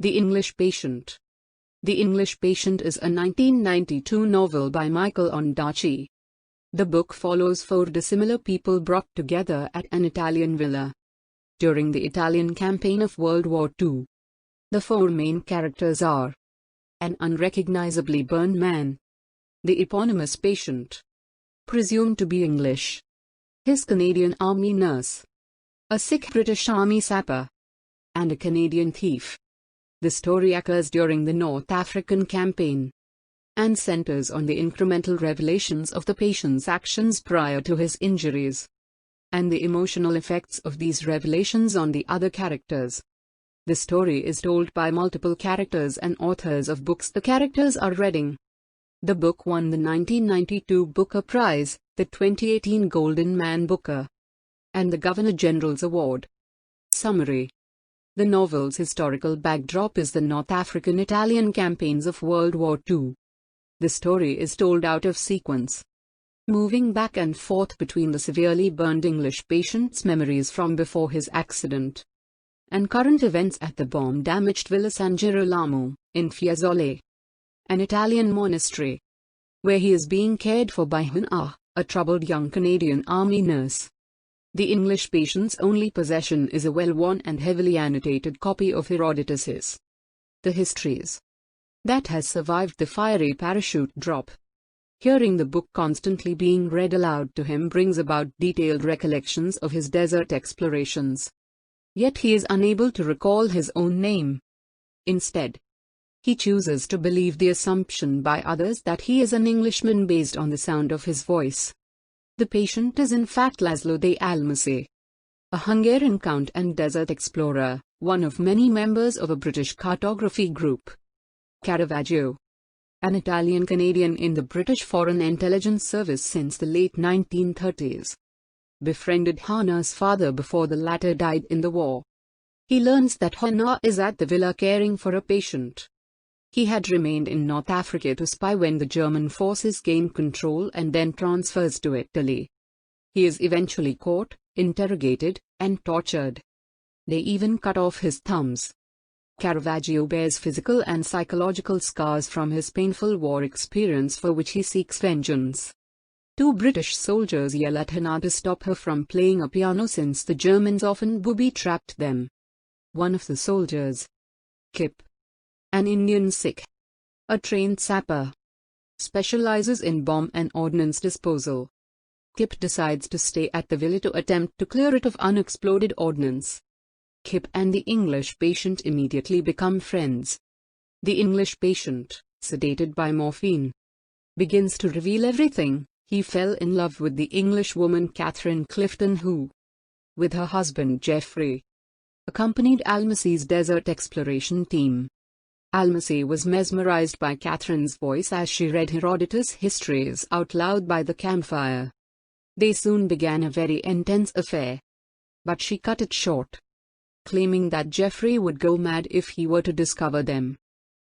The English Patient. The English Patient is a 1992 novel by Michael Ondaatje. The book follows four dissimilar people brought together at an Italian villa during the Italian campaign of World War II. The four main characters are an unrecognizably burned man, the eponymous patient, presumed to be English, his Canadian Army nurse, a Sikh British Army sapper, and a Canadian thief. The story occurs during the North African campaign and centers on the incremental revelations of the patient's actions prior to his injuries and the emotional effects of these revelations on the other characters. The story is told by multiple characters and authors of books the characters are reading. The book won the 1992 Booker Prize, the 2018 Golden Man Booker, and the Governor General's Award. Summary. The novel's historical backdrop is the North African-Italian campaigns of World War II. The story is told out of sequence, moving back and forth between the severely burned English patient's memories from before his accident and current events at the bomb-damaged Villa San Girolamo, in Fiesole, an Italian monastery, where he is being cared for by Hannah, a troubled young Canadian Army nurse. The English patient's only possession is a well-worn and heavily annotated copy of Herodotus's The Histories that has survived the fiery parachute drop. Hearing the book constantly being read aloud to him brings about detailed recollections of his desert explorations. Yet he is unable to recall his own name. Instead, he chooses to believe the assumption by others that he is an Englishman based on the sound of his voice. The patient is in fact Laszlo de Almasi, a Hungarian count and desert explorer, one of many members of a British cartography group. Caravaggio, an Italian-Canadian in the British Foreign Intelligence Service since the late 1930s, befriended Hannah's father before the latter died in the war. He learns that Hannah is at the villa caring for a patient. He had remained in North Africa to spy when the German forces gained control and then transfers to Italy. He is eventually caught, interrogated, and tortured. They even cut off his thumbs. Caravaggio bears physical and psychological scars from his painful war experience for which he seeks vengeance. Two British soldiers yell at Hannah to stop her from playing a piano since the Germans often booby-trapped them. One of the soldiers, Kip, an Indian Sikh, a trained sapper, specializes in bomb and ordnance disposal. Kip decides to stay at the villa to attempt to clear it of unexploded ordnance. Kip and the English patient immediately become friends. The English patient, sedated by morphine, begins to reveal everything. He fell in love with the English woman Catherine Clifton who, with her husband Geoffrey, accompanied Almasi's desert exploration team. Almasi was mesmerized by Catherine's voice as she read Herodotus' histories out loud by the campfire. They soon began a very intense affair. But she cut it short, claiming that Geoffrey would go mad if he were to discover them.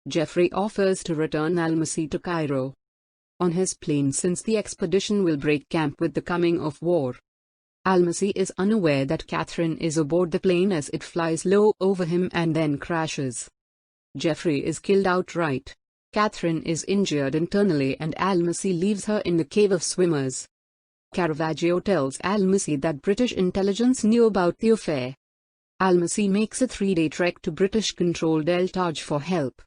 Geoffrey offers to return Almasi to Cairo on his plane since the expedition will break camp with the coming of war. Almasi is unaware that Catherine is aboard the plane as it flies low over him and then crashes. Geoffrey is killed outright. Catherine is injured internally and Almasi leaves her in the cave of swimmers. Caravaggio tells Almasi that British intelligence knew about the affair. Almasi makes a 3-day trek to British-controlled El Taj for help.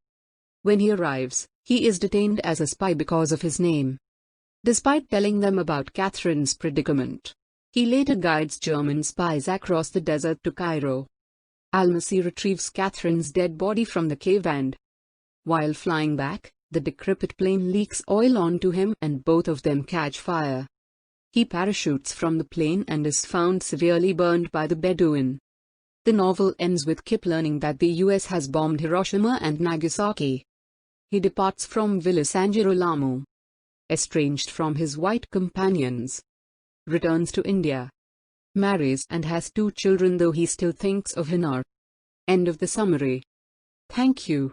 When he arrives, he is detained as a spy because of his name. Despite telling them about Catherine's predicament, he later guides German spies across the desert to Cairo. Almasi retrieves Catherine's dead body from the cave and, while flying back, the decrepit plane leaks oil onto him and both of them catch fire. He parachutes from the plane and is found severely burned by the Bedouin. The novel ends with Kip learning that the US has bombed Hiroshima and Nagasaki. He departs from Villa San Girolamo, estranged from his white companions, returns to India, marries and has 2 children though he still thinks of Hannah. End of the summary. Thank you.